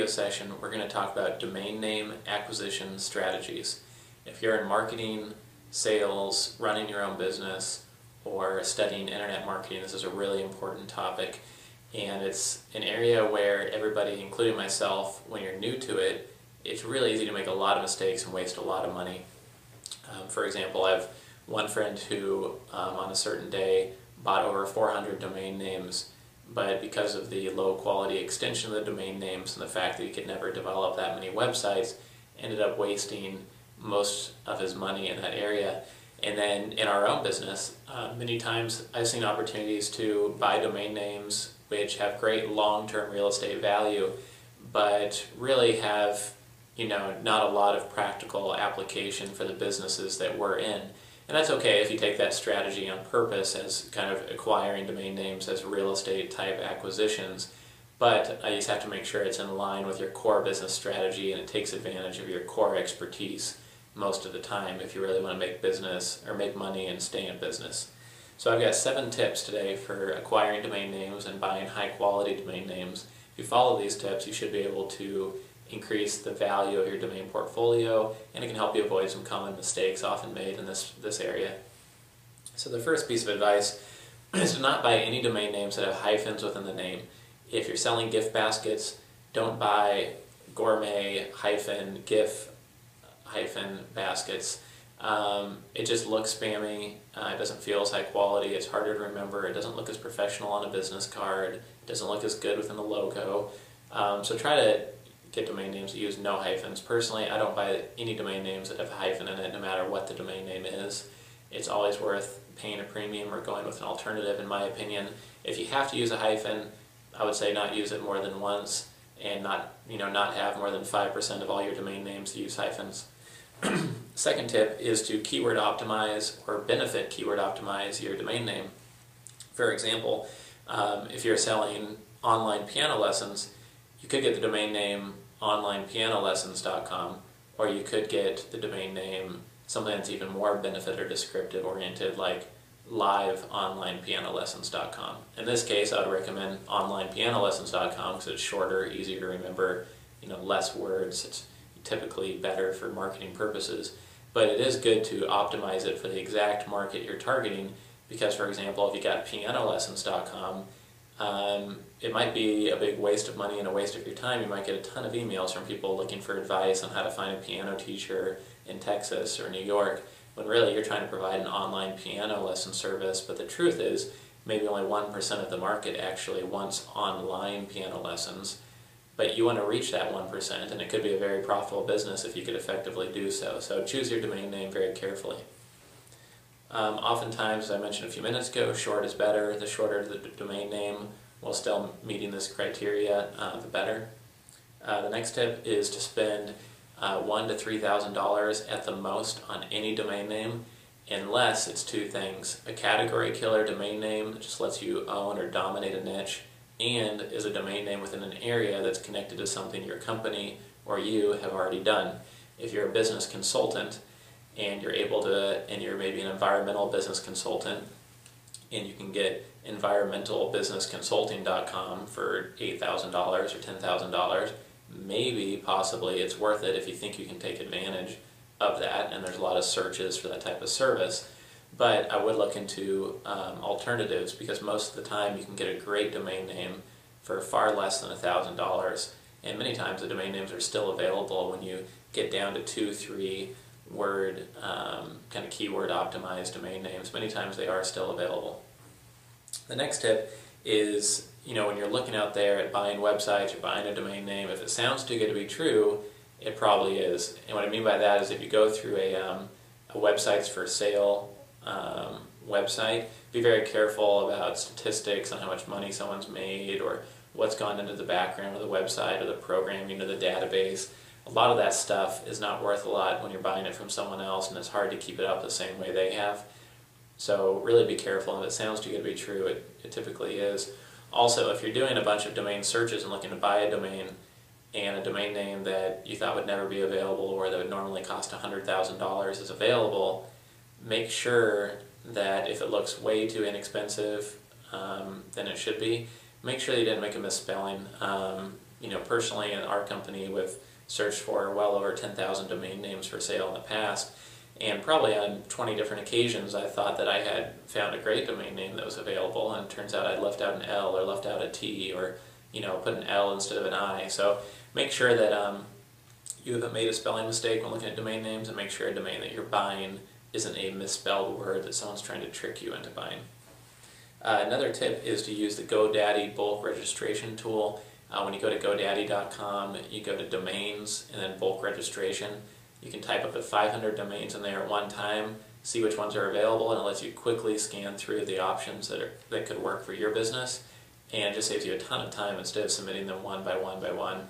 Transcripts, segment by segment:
session, we're going to talk about domain name acquisition strategies. If you're in marketing, sales, running your own business, or studying internet marketing, this is a really important topic. And it's an area where everybody, including myself, when you're new to it, it's really easy to make a lot of mistakes and waste a lot of money. For example, I have one friend who, on a certain day, bought over 400 domain names, but because of the low quality extension of the domain names and the fact that he could never develop that many websites, ended up wasting most of his money in that area. And then in our own business, many times I've seen opportunities to buy domain names which have great long-term real estate value, but really have, not a lot of practical application for the businesses that we're in. And that's okay if you take that strategy on purpose as kind of acquiring domain names as real estate type acquisitions, but you just have to make sure it's in line with your core business strategy and it takes advantage of your core expertise most of the time if you really want to make business or make money and stay in business. So I've got 7 tips today for acquiring domain names and buying high quality domain names. If you follow these tips, you should be able to increase the value of your domain portfolio, and it can help you avoid some common mistakes often made in this area. So the first piece of advice is to not buy any domain names that have hyphens within the name. If you're selling gift baskets, don't buy gourmet hyphen gift hyphen baskets. It just looks spammy, it doesn't feel as high quality, it's harder to remember, it doesn't look as professional on a business card, it doesn't look as good within the logo. So try to get domain names that use no hyphens. Personally, I don't buy any domain names that have a hyphen in it, no matter what the domain name is. It's always worth paying a premium or going with an alternative, in my opinion. If you have to use a hyphen, I would say not use it more than once, and not have more than 5% of all your domain names use hyphens. Second tip is to keyword optimize or benefit keyword optimize your domain name. For example, if you're selling online piano lessons, you could get the domain name onlinepianolessons.com, or you could get the domain name something that's even more benefit or descriptive oriented, like liveonlinepianolessons.com. In this case, I would recommend onlinepianolessons.com because it's shorter, easier to remember, less words. It's typically better for marketing purposes, but it is good to optimize it for the exact market you're targeting, because, for example, if you got pianolessons.com, it might be a big waste of money and a waste of your time. You might get a ton of emails from people looking for advice on how to find a piano teacher in Texas or New York, when really you're trying to provide an online piano lesson service, but the truth is maybe only 1% of the market actually wants online piano lessons, but you want to reach that 1%, and it could be a very profitable business if you could effectively do so. So choose your domain name very carefully. Oftentimes, as I mentioned a few minutes ago, short is better. The shorter the domain name, while still meeting this criteria, the better. The next tip is to spend $1,000 to $3,000 at the most on any domain name, unless it's 2 things: a category killer domain name that just lets you own or dominate a niche, and is a domain name within an area that's connected to something your company or you have already done. If you're a business consultant and you're maybe an environmental business consultant, and you can get environmentalbusinessconsulting.com for $8,000 or $10,000, maybe, possibly, it's worth it if you think you can take advantage of that, and there's a lot of searches for that type of service. But I would look into alternatives, because most of the time you can get a great domain name for far less than $1,000, and many times the domain names are still available when you get down to 2-3 word kind of keyword optimized domain names. Many times they are still available. The next tip is, when you're looking out there at buying websites or buying a domain name, if it sounds too good to be true, it probably is. And what I mean by that is, if you go through a websites for sale website, be very careful about statistics on how much money someone's made, or what's gone into the background of the website or the programming of the database. A lot of that stuff is not worth a lot when you're buying it from someone else, and it's hard to keep it up the same way they have. So really be careful. If it sounds too good to be true, it typically is. Also, if you're doing a bunch of domain searches and looking to buy a domain, and a domain name that you thought would never be available, or that would normally cost $100,000 is available, make sure that if it looks way too inexpensive than it should be, make sure you didn't make a misspelling. personally in our company, we've searched for well over 10,000 domain names for sale in the past, and probably on 20 different occasions I thought that I had found a great domain name that was available, and it turns out I'd left out an L or left out a T, or put an L instead of an I. So make sure that you haven't made a spelling mistake when looking at domain names, and make sure a domain that you're buying isn't a misspelled word that someone's trying to trick you into buying. Another tip is to use the GoDaddy bulk registration tool. When you go to GoDaddy.com, you go to domains and then bulk registration. You can type up to 500 domains in there at one time, see which ones are available, and it lets you quickly scan through the options that could work for your business, and just saves you a ton of time instead of submitting them one by one by one.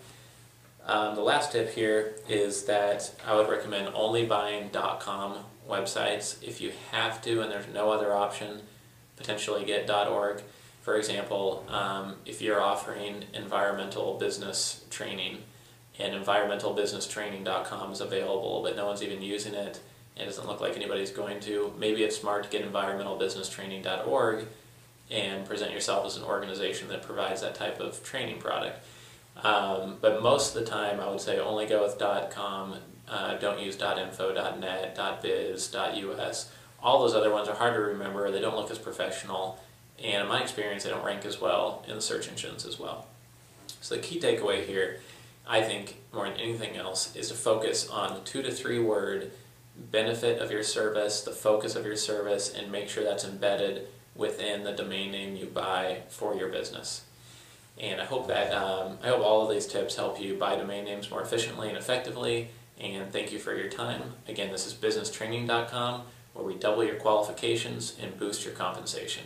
The last tip here is that I would recommend only buying .com websites. If you have to and there's no other option, potentially get .org. For example, if you're offering environmental business training, and environmentalbusinesstraining.com is available, but no one's even using it, and it doesn't look like anybody's going to, maybe it's smart to get environmentalbusinesstraining.org and present yourself as an organization that provides that type of training product. But most of the time I would say only go with .com, don't use .info, .net, .biz, .us. All those other ones are hard to remember, they don't look as professional, and in my experience they don't rank as well in the search engines as well. So the key takeaway here, I think, more than anything else, is to focus on the 2 to 3 word benefit of your service, the focus of your service, and make sure that's embedded within the domain name you buy for your business. And I hope that all of these tips help you buy domain names more efficiently and effectively, and thank you for your time. Again, this is businesstraining.com, where we double your qualifications and boost your compensation.